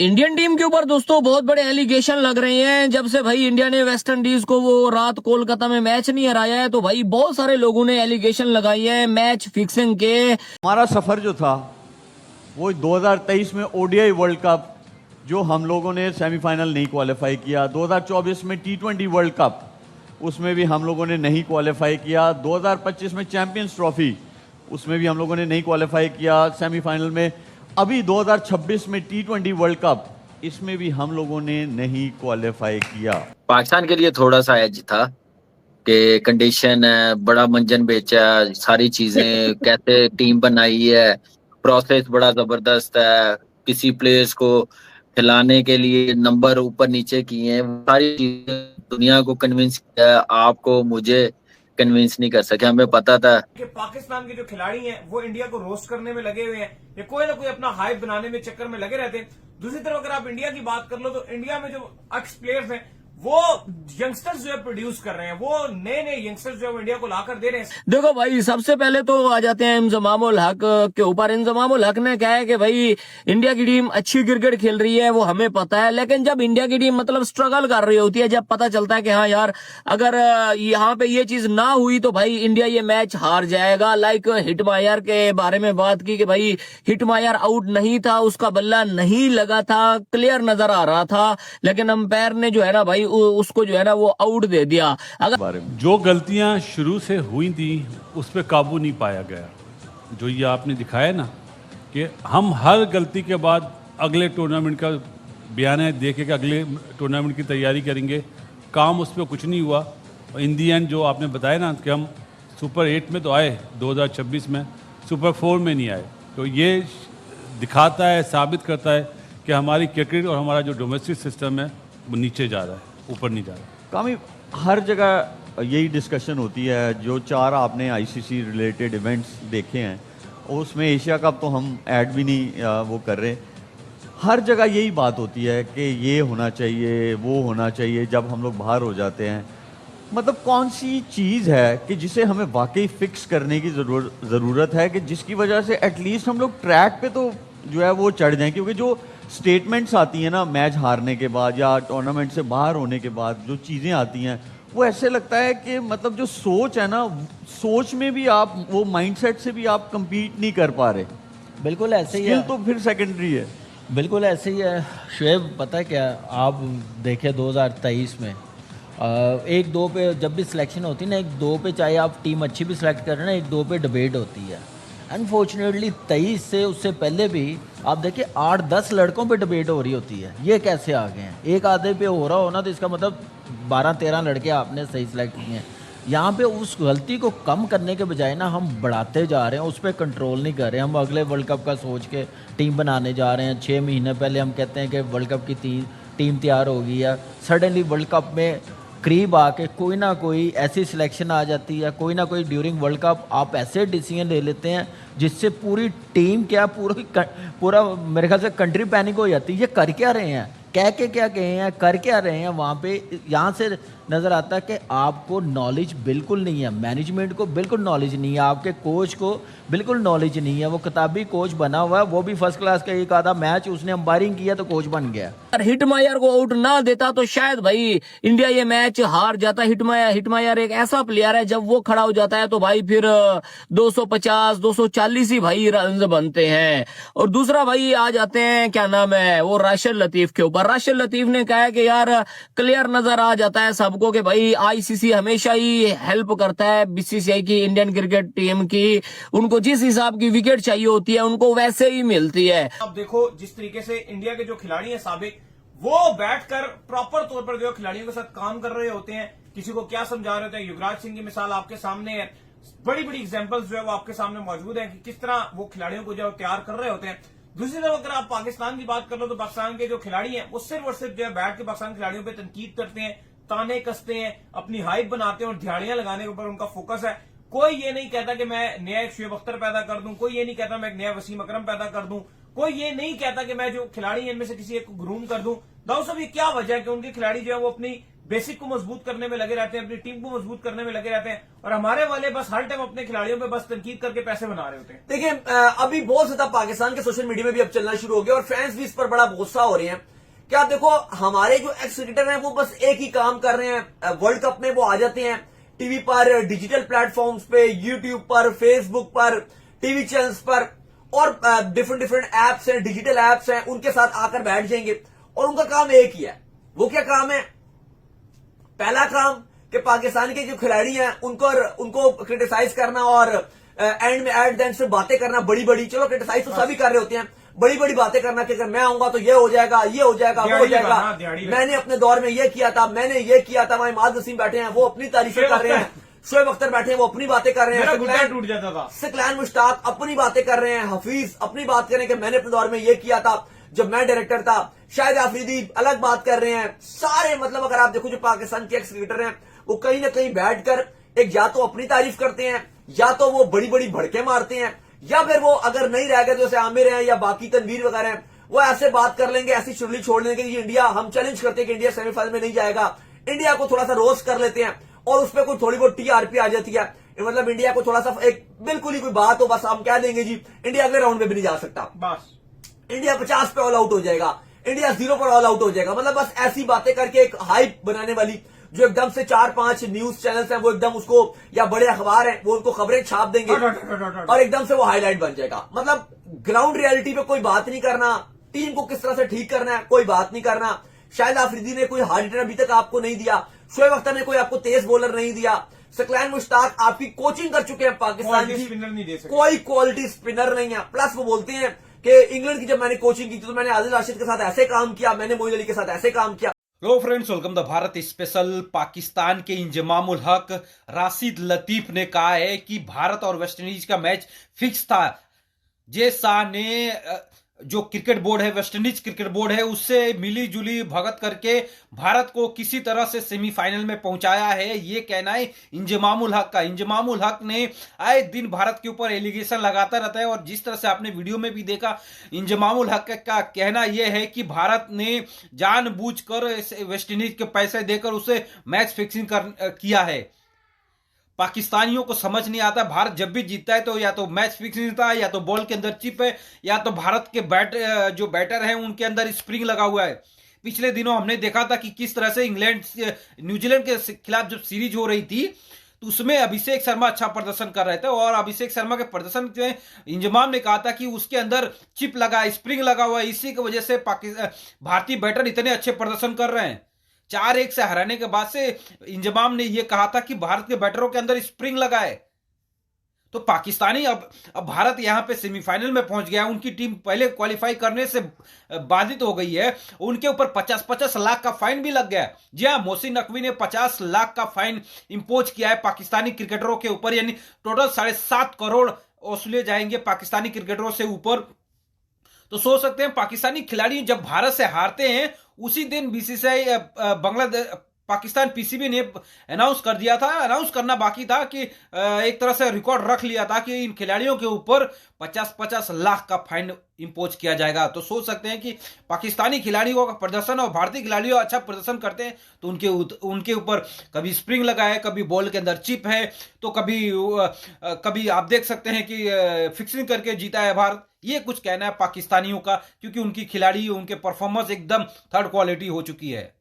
Indian team के ऊपर दोस्तों बहुत बड़े एलिगेशन लग रहे हैं। जब से भाई इंडिया ने वेस्ट इंडीज को वो रात कोलकाता में मैच नहीं हराया है, तो भाई बहुत सारे लोगों ने एलिगेशन लगाई है मैच फिक्सिंग के। हमारा सफर जो था वो 2023 में ओडीआई वर्ल्ड कप, जो हम लोगों ने सेमीफाइनल नहीं क्वालिफाई किया। 2024 में टी20 वर्ल्ड कप, उसमें भी हम लोगों ने नहीं क्वालिफाई किया। 2025 में चैंपियंस ट्रॉफी, उसमें भी हम लोगों ने नहीं क्वालिफाई किया सेमीफाइनल में। अभी 2026 में टी20 वर्ल्ड कप, इसमें भी हम लोगों ने नहीं क्वालिफाई किया। पाकिस्तान के लिए थोड़ा सा एज था कि कंडीशन है, बड़ा मंजन बेचा, सारी चीजें कैसे टीम बनाई है, प्रोसेस बड़ा जबरदस्त है, किसी प्लेयर्स को खिलाने के लिए नंबर ऊपर नीचे किए हैं, सारी चीजें दुनिया को कन्विंस किया। आपको मुझे कन्विंस नहीं कर सके। हमें पता था कि पाकिस्तान के जो खिलाड़ी हैं वो इंडिया को रोस्ट करने में लगे हुए हैं या कोई ना कोई अपना हाइप बनाने में चक्कर में लगे रहते हैं। दूसरी तरफ अगर आप इंडिया की बात कर लो तो इंडिया में जो एक्स प्लेयर्स हैं वो यंगस्टर्स जो है प्रोड्यूस कर रहे हैं, वो नए नए यंगस्टर्स जो है इंडिया को लाकर दे रहे हैं। देखो भाई, सबसे पहले तो आ जाते हैं इंजमामुल हक के ऊपर। इंजमामुल हक ने कहा है कि भाई इंडिया की टीम अच्छी क्रिकेट खेल रही है, वो हमें पता है, लेकिन जब इंडिया की टीम मतलब स्ट्रगल कर रही होती है, जब पता चलता है कि हाँ यार अगर यहाँ पे ये चीज ना हुई तो भाई इंडिया ये मैच हार जाएगा। लाइक हिटमायर के बारे में बात की कि भाई हिटमायर आउट नहीं था, उसका बल्ला नहीं लगा था, क्लियर नजर आ रहा था, लेकिन अंपायर ने जो है ना भाई उसको जो है ना वो आउट दे दिया। अगर जो गलतियां शुरू से हुई थी उस पर काबू नहीं पाया गया, जो ये आपने दिखाया ना कि हम हर गलती के बाद अगले टूर्नामेंट का बयान दे के अगले टूर्नामेंट की तैयारी करेंगे, काम उस पर कुछ नहीं हुआ। इन दी एंड जो आपने बताया ना कि हम सुपर 8 में तो आए 2026 में, सुपर 4 में नहीं आए, तो ये दिखाता है, साबित करता है कि हमारी क्रिकेट और हमारा जो डोमेस्टिक सिस्टम है वो नीचे जा रहा है, ऊपर नहीं जा रहा। कामी हर जगह यही डिस्कशन होती है। जो 4 आपने आईसीसी रिलेटेड इवेंट्स देखे हैं, उसमें एशिया कप तो हम ऐड भी नहीं वो कर रहे। हर जगह यही बात होती है कि ये होना चाहिए, वो होना चाहिए। जब हम लोग बाहर हो जाते हैं, मतलब कौन सी चीज़ है कि जिसे हमें वाकई फिक्स करने की ज़रूरत है, कि जिसकी वजह से एटलीस्ट हम लोग ट्रैक पे तो जो है वो चढ़ जाएं। क्योंकि जो स्टेटमेंट्स आती हैं ना मैच हारने के बाद या टूर्नामेंट से बाहर होने के बाद, जो चीज़ें आती हैं, वो ऐसे लगता है कि मतलब जो सोच है ना, सोच में भी आप वो माइंडसेट से भी आप compete नहीं कर पा रहे। बिल्कुल ऐसे ही है, तो फिर सेकेंडरी है। बिल्कुल ऐसे ही है शुएब। पता है क्या, आप देखें 2023 में 1-2 पे जब भी सिलेक्शन होती है ना, 1-2 पे चाहे आप टीम अच्छी भी सिलेक्ट करें ना, 1-2 पे डिबेट होती है। अनफॉर्चुनेटली 23 से उससे पहले भी आप देखिए 8-10 लड़कों पे डिबेट हो रही होती है। ये कैसे आ गए हैं? एक आधे पे हो रहा हो ना तो इसका मतलब 12-13 लड़के आपने सही सिलेक्ट किए हैं। यहाँ पे उस गलती को कम करने के बजाय ना हम बढ़ाते जा रहे हैं, उस पर कंट्रोल नहीं कर रहे। हम अगले वर्ल्ड कप का सोच के टीम बनाने जा रहे हैं। 6 महीने पहले हम कहते हैं कि वर्ल्ड कप की टीम तैयार हो गई है, सडनली वर्ल्ड कप में करीब आके कोई ना कोई ऐसी सिलेक्शन आ जाती है, कोई ना कोई ड्यूरिंग वर्ल्ड कप आप ऐसे डिसीजन ले लेते हैं जिससे पूरी टीम पूरा मेरे ख्याल से कंट्री पैनिक हो जाती है। ये कर क्या रहे हैं, कह के क्या कहे हैं, कर क्या रहे हैं वहाँ पे? यहाँ से नज़र आता है कि आपको नॉलेज बिल्कुल नहीं है, मैनेजमेंट को बिल्कुल नॉलेज नहीं है, आपके कोच को बिल्कुल नॉलेज नहीं है। वो किताबी कोच बना हुआ है, वो भी फर्स्ट क्लास का। एक आधा मैच उसने अंपायरिंग किया तो कोच बन गया। अगर हिटमायर को आउट ना देता तो शायद भाई इंडिया ये मैच हार जाता। हिटमायर एक ऐसा प्लेयर है, जब वो खड़ा हो जाता है तो भाई फिर 250-240 ही भाई रन बनते हैं। और दूसरा भाई आ जाते हैं, क्या नाम है वो, राशिद लतीफ के ऊपर। राशिद लतीफ ने कहा है कि यार क्लियर नजर आ जाता है सबको कि भाई आईसीसी हमेशा ही हेल्प करता है बीसीसीआई की, इंडियन क्रिकेट टीम की। उनको जिस हिसाब की विकेट चाहिए होती है उनको वैसे ही मिलती है। अब देखो जिस तरीके से इंडिया के जो खिलाड़ी हैं साबिक, वो बैठकर प्रॉपर तौर पर जो खिलाड़ियों के साथ काम कर रहे होते हैं, किसी को क्या समझा रहे होते हैं। युवराज सिंह की मिसाल आपके सामने है, बड़ी बड़ी एग्जांपल्स जो है वो आपके सामने मौजूद है कि किस तरह वो खिलाड़ियों को जो तैयार कर रहे होते हैं। दूसरी तरफ अगर आप पाकिस्तान की बात कर लो तो पाकिस्तान के जो खिलाड़ी हैं वो सिर्फ और सिर्फ जो है बैठ के पाकिस्तान खिलाड़ियों पर तनकीद करते हैं, ताने कसते हैं, अपनी हाइप बनाते हैं और दिहाड़ियां लगाने के ऊपर उनका फोकस है। कोई ये नहीं कहता कि मैं नया एक शुएब अख्तर पैदा कर दूं, कोई ये नहीं कहता मैं एक नया वसीम अकरम पैदा कर दूं, कोई ये नहीं कहता कि मैं जो खिलाड़ी हैं इनमें से किसी एक को ग्रूम कर दूं। दाऊद साहब, ये क्या वजह है कि उनके खिलाड़ी जो है वो अपनी बेसिक को मजबूत करने में लगे रहते हैं, अपनी टीम को मजबूत करने में लगे रहते हैं, और हमारे वाले बस हर टाइम अपने खिलाड़ियों पे बस तनकीद करके पैसे बना रहे होते हैं? देखिए, अभी बहुत ज्यादा पाकिस्तान के सोशल मीडिया में भी अब चलना शुरू हो गया और फैंस भी इस पर बड़ा गुस्सा हो रहे हैं। क्या देखो, हमारे जो एक्स क्रिकेटर हैं वो बस एक ही काम कर रहे हैं, वर्ल्ड कप में वो आ जाते हैं टीवी पर, डिजिटल प्लेटफॉर्म्स पे, यूट्यूब पर, फेसबुक पर, टीवी चैनल्स पर, और डिफरेंट एप्स हैं, डिजिटल एप्स हैं, उनके साथ आकर बैठ जाएंगे और उनका काम एक ही है। वो क्या काम है? पहला काम कि पाकिस्तान के जो खिलाड़ी हैं उनको क्रिटिसाइज करना और एंड में एट द एंड सिर्फ बातें करना बड़ी बड़ी, चलो क्रिटिसाइज तो सभी कर रहे होते हैं, बड़ी बड़ी बातें करना कि अगर मैं आऊंगा तो ये हो जाएगा, ये हो जाएगा, वो हो जाएगा, मैंने अपने दौर में ये किया था, मैंने ये किया था। वहां इमाद वसीम बैठे हैं, वो अपनी तारीफें कर रहे हैं, शोएब अख्तर बैठे हैं, वो अपनी बातें कर रहे हैं, टूट जाता था, सिकलैन मुश्ताक अपनी बातें कर रहे हैं, हफीज अपनी बात करें कि मैंने अपने दौर में ये किया था जब मैं डायरेक्टर था, शाहिद आफरीदी अलग बात कर रहे हैं। सारे मतलब अगर आप देखो जो पाकिस्तान के एक्स क्रिकेटर हैं वो कहीं ना कहीं बैठकर एक या तो अपनी तारीफ करते हैं, या तो वो बड़ी बड़ी भड़के मारते हैं, या फिर वो अगर नहीं रह गए तो जैसे आमिर हैं या बाकी तनवीर वगैरह हैं, वो ऐसे बात कर लेंगे, ऐसी चुरली छोड़ लेंगे कि इंडिया, हम चैलेंज करते हैं कि इंडिया सेमीफाइनल में नहीं जाएगा, इंडिया को थोड़ा सा रोस्ट कर लेते हैं और उस पर कोई थोड़ी बहुत टीआरपी आ जाती है, मतलब इंडिया को थोड़ा सा एक बिल्कुल ही कोई बात हो, बस हम कह देंगे जी इंडिया अगले राउंड में भी नहीं जा सकता, बस इंडिया 50 पे ऑल आउट हो जाएगा, इंडिया 0 पर ऑल आउट हो जाएगा। मतलब बस ऐसी बातें करके एक हाइप बनाने वाली, जो एकदम से 4-5 न्यूज चैनल्स हैं वो एकदम उसको, या बड़े अखबार हैं वो उनको खबरें छाप देंगे और एकदम से वो हाईलाइट बन जाएगा। मतलब ग्राउंड रियलिटी पे कोई बात नहीं करना, टीम को किस तरह से ठीक करना है कोई बात नहीं करना। शाहिद आफरीदी ने कोई हार्ड हिटर अभी तक आपको नहीं दिया, शोएब अख्तर ने कोई आपको तेज बॉलर नहीं दिया, सिकलैन मुश्ताक आपकी कोचिंग कर चुके हैं पाकिस्तान की, स्पिनर नहीं दे सकते, कोई क्वालिटी स्पिनर नहीं है। प्लस वो बोलते हैं कि इंग्लैंड की जब मैंने कोचिंग की थी तो मैंने आदिल राशिद के साथ ऐसे काम किया, मैंने मोइन अली के साथ ऐसे काम किया। Hello friends, welcome the Bharat special. Pakistan के इंजमामुल हक राशिद लतीफ ने कहा है कि भारत और वेस्टइंडीज का मैच फिक्स था। जे शाह ने जो क्रिकेट बोर्ड है, वेस्टइंडीज क्रिकेट बोर्ड है, उससे मिली जुली भगत करके भारत को किसी तरह से सेमीफाइनल में पहुंचाया है, ये कहना है इंजमामुल हक का। इंजमामुल हक ने आए दिन भारत के ऊपर एलिगेशन लगाता रहता है और जिस तरह से आपने वीडियो में भी देखा, इंजमामुल हक का कहना यह है कि भारत ने जानबूझकर वेस्टइंडीज के पैसे देकर उसे मैच फिक्सिंग किया है। पाकिस्तानियों को समझ नहीं आता, भारत जब भी जीतता है तो या तो मैच फिक्सिंग था, या तो बॉल के अंदर चिप है, या तो भारत के जो बैटर हैं उनके अंदर स्प्रिंग लगा हुआ है। पिछले दिनों हमने देखा था कि किस तरह से इंग्लैंड न्यूजीलैंड के खिलाफ जब सीरीज हो रही थी तो उसमें अभिषेक शर्मा अच्छा प्रदर्शन कर रहे थे और अभिषेक शर्मा के प्रदर्शन में इंजमाम ने कहा था कि उसके अंदर चिप लगा, स्प्रिंग लगा हुआ है, इसी की वजह से भारतीय बैटर इतने अच्छे प्रदर्शन कर रहे हैं। 4-1 से हराने के बाद से इंजमाम ने यह कहा था कि भारत के बैटरों के अंदर स्प्रिंग लगा है। तो पाकिस्तानी अब भारत यहां पे सेमीफाइनल में पहुंच गया, उनकी टीम पहले क्वालिफाई करने से बाधित हो गई है, उनके ऊपर 50-50 लाख का फाइन भी लग गया। जी हां, मोहसिन नकवी ने 50 लाख का फाइन इंपोज किया है पाकिस्तानी क्रिकेटरों के ऊपर, यानी टोटल 7.5 करोड़ वसूले जाएंगे पाकिस्तानी क्रिकेटरों से ऊपर। तो सोच सकते हैं पाकिस्तानी खिलाड़ी जब भारत से हारते हैं उसी दिन बीसीसीआई बांग्लादेश पाकिस्तान पीसीबी ने अनाउंस कर दिया था, अनाउंस करना बाकी था कि एक तरह से रिकॉर्ड रख लिया था कि इन खिलाड़ियों के ऊपर 50-50 लाख का फाइन इंपोज किया जाएगा। तो सोच सकते हैं कि पाकिस्तानी खिलाड़ियों का प्रदर्शन और भारतीय खिलाड़ियों अच्छा प्रदर्शन करते हैं तो उनके ऊपर कभी स्प्रिंग लगा है, कभी बॉल के अंदर चिप है, तो कभी आप देख सकते हैं कि फिक्सिंग करके जीता है भारत। ये कुछ कहना है पाकिस्तानियों का, क्योंकि उनकी खिलाड़ी, उनके परफॉर्मेंस एकदम थर्ड क्वालिटी हो चुकी है।